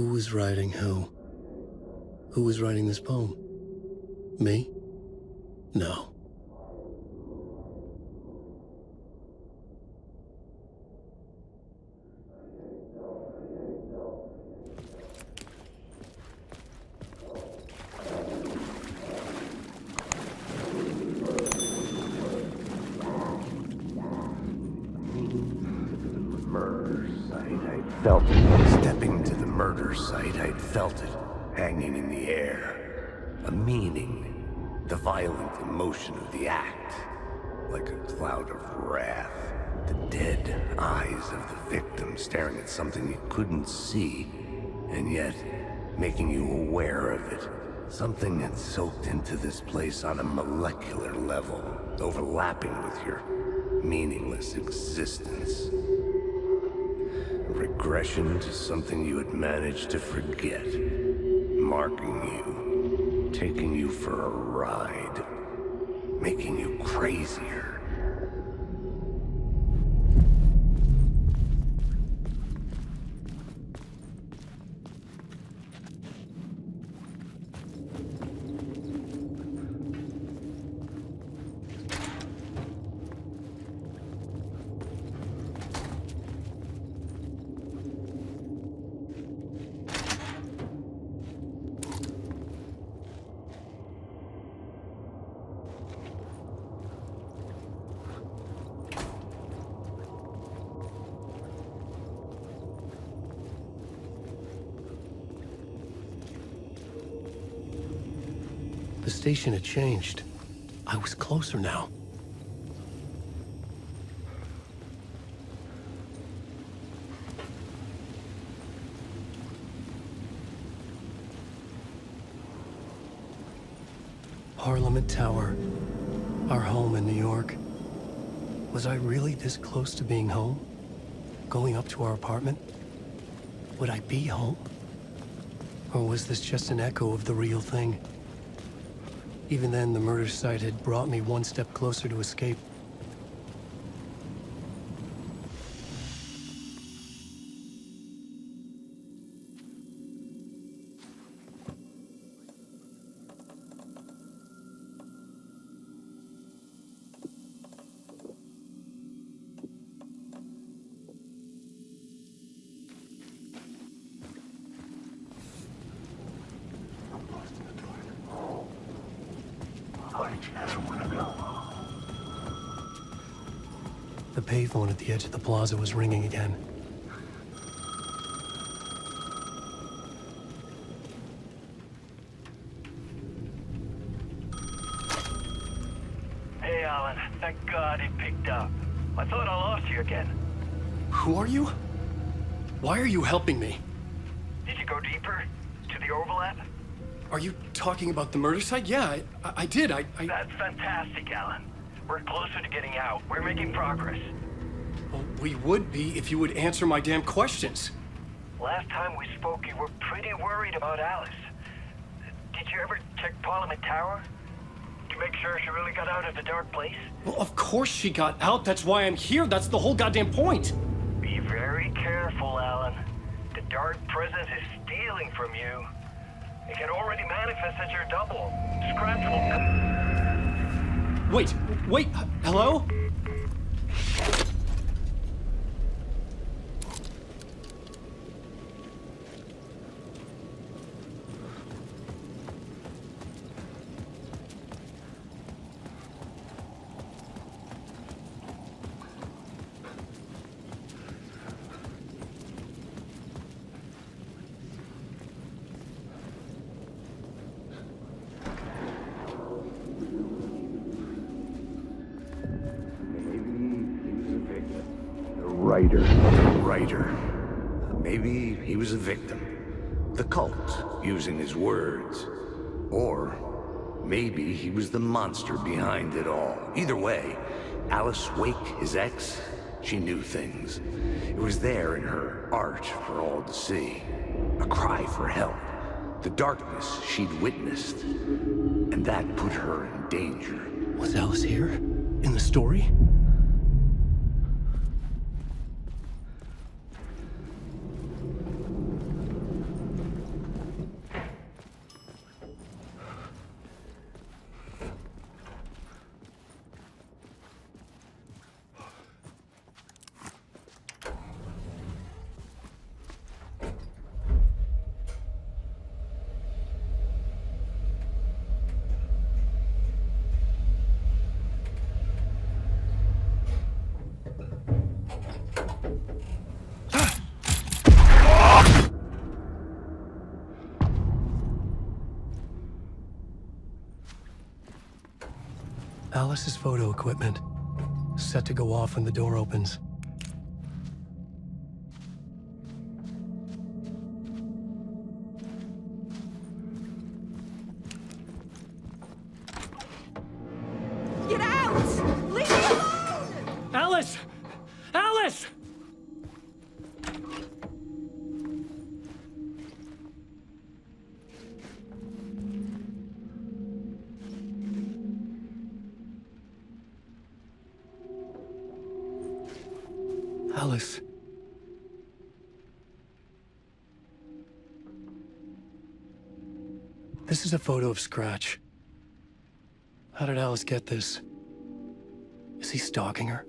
Who was writing who? Who was writing this poem? Me? No. Felt it. Stepping to the murder site, I'd felt it, hanging in the air. A meaning, the violent emotion of the act, like a cloud of wrath. The dead eyes of the victim staring at something you couldn't see, and yet making you aware of it. Something had soaked into this place on a molecular level, overlapping with your meaningless existence. Regression to something you had managed to forget. Marking you. Taking you for a ride. Making you crazier. The station had changed. I was closer now. Parliament Tower. Our home in New York. Was I really this close to being home? Going up to our apartment? Would I be home? Or was this just an echo of the real thing? Even then, the murder site had brought me one step closer to escape. The payphone at the edge of the plaza was ringing again. Hey, Alan. Thank God it picked up. I thought I lost you again. Who are you? Why are you helping me? Did you go deeper? To the overlap? Are you talking about the murder site? Yeah, I did. That's fantastic, Alan. We're closer to getting out. We're making progress. Well, we would be if you would answer my damn questions. Last time we spoke, you were pretty worried about Alice. Did you ever check Parliament Tower? To make sure she really got out of the dark place? Well, of course she got out. That's why I'm here. That's the whole goddamn point. Be very careful, Alan. The dark presence is stealing from you. It can already manifest as your double. Scratch will... Wait, hello? Writer. Maybe he was a victim. The cult, using his words. Or maybe he was the monster behind it all. Either way, Alice Wake, his ex, she knew things. It was there in her art for all to see. A cry for help. The darkness she'd witnessed. And that put her in danger. Was Alice here? In the story? Alice's photo equipment, set to go off when the door opens. Get out! Leave me alone! Alice! Alice! Alice. This is a photo of Scratch. How did Alice get this? Is he stalking her?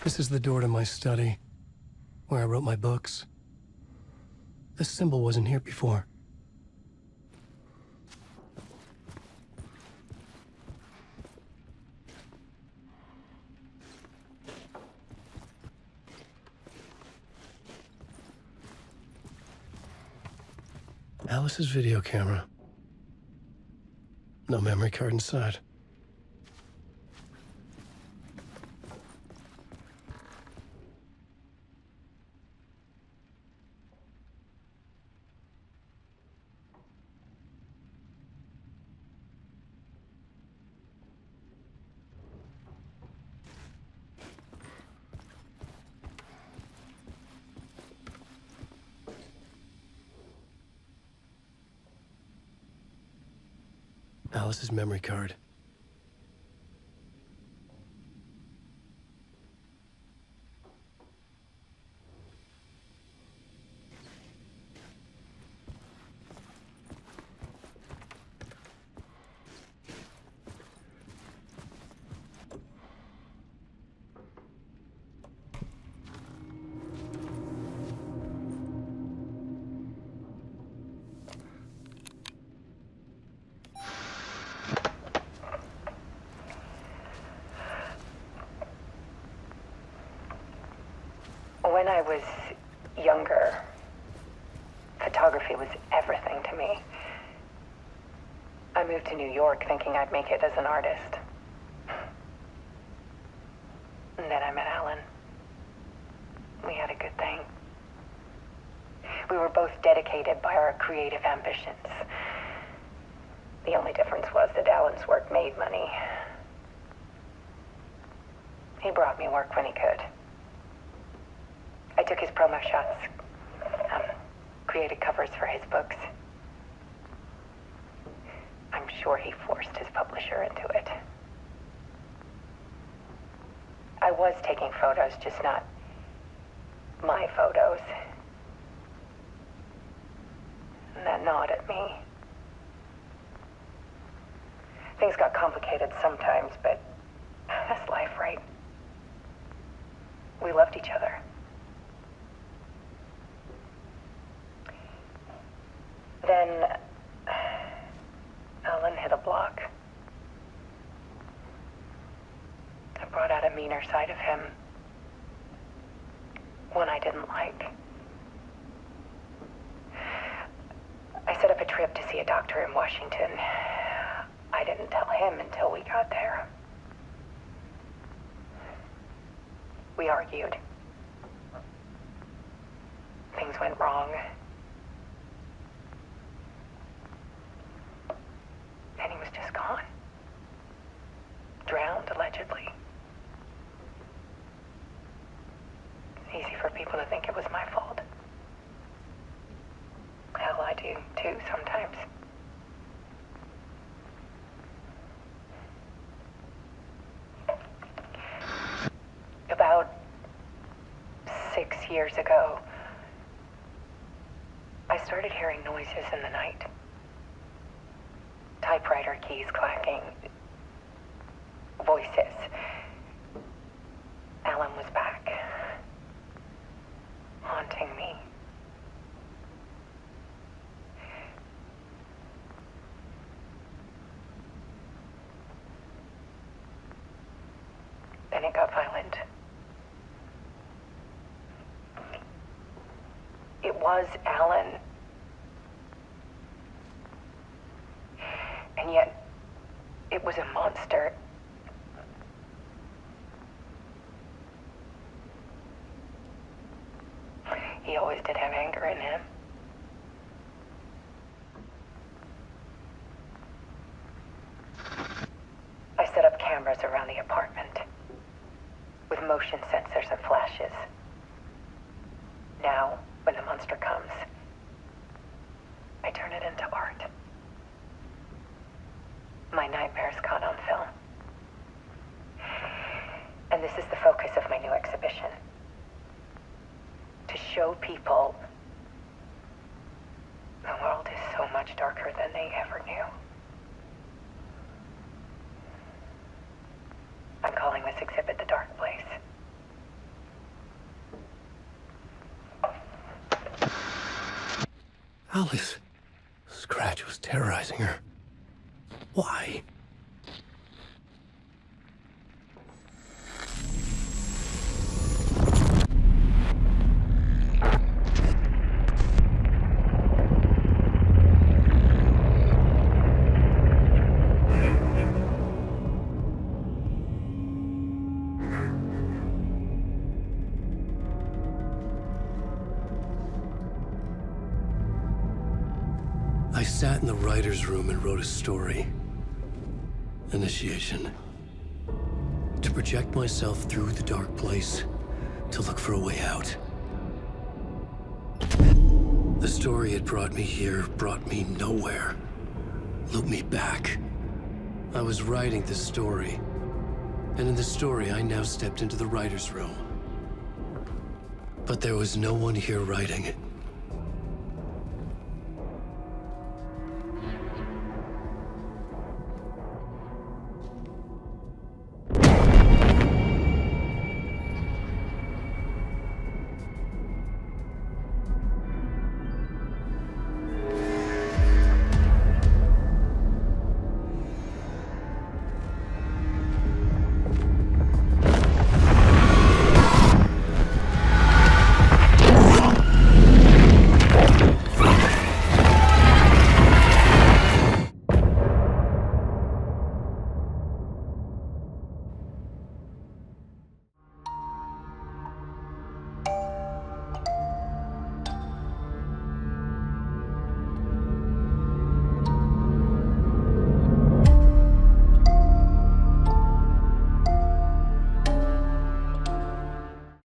This is the door to my study, where I wrote my books. This symbol wasn't here before. Alice's video camera. No memory card inside. Alice's memory card. When I was younger, photography was everything to me. I moved to New York thinking I'd make it as an artist. And then I met Alan. We had a good thing. We were both dedicated by our creative ambitions. The only difference was that Alan's work made money. He brought me work when he could. I took his promo shots, created covers for his books. I'm sure he forced his publisher into it. I was taking photos, just not my photos. And that gnawed at me. Things got complicated sometimes, but that's life, right? We loved each other. Then Alan hit a block. I brought out a meaner side of him. One I didn't like. I set up a trip to see a doctor in Washington. I didn't tell him until we got there. We argued. Things went wrong. And he was just gone. Drowned, allegedly. It's easy for people to think it was my fault. Hell, I do, too, sometimes. About 6 years ago, I started hearing noises in the night. Typewriter keys clacking. Voices. Alan was back. Haunting me. it got violent. It was Alan. And yet, it was a monster. He always did have anger in him. I set up cameras around the apartment with motion sensors and flashes. Now, when the monster comes, I turn it into art. My nightmares caught on film. And this is the focus of my new exhibition. To show people the world is so much darker than they ever knew. I'm calling this exhibit The Dark Place. Alice. Scratch was terrorizing her. Why? I sat in the writer's room and wrote a story. Initiation. To project myself through the dark place, to look for a way out. The story had brought me here, brought me nowhere. Looped me back. I was writing this story. And in the story, I now stepped into the writer's room. But there was no one here writing it.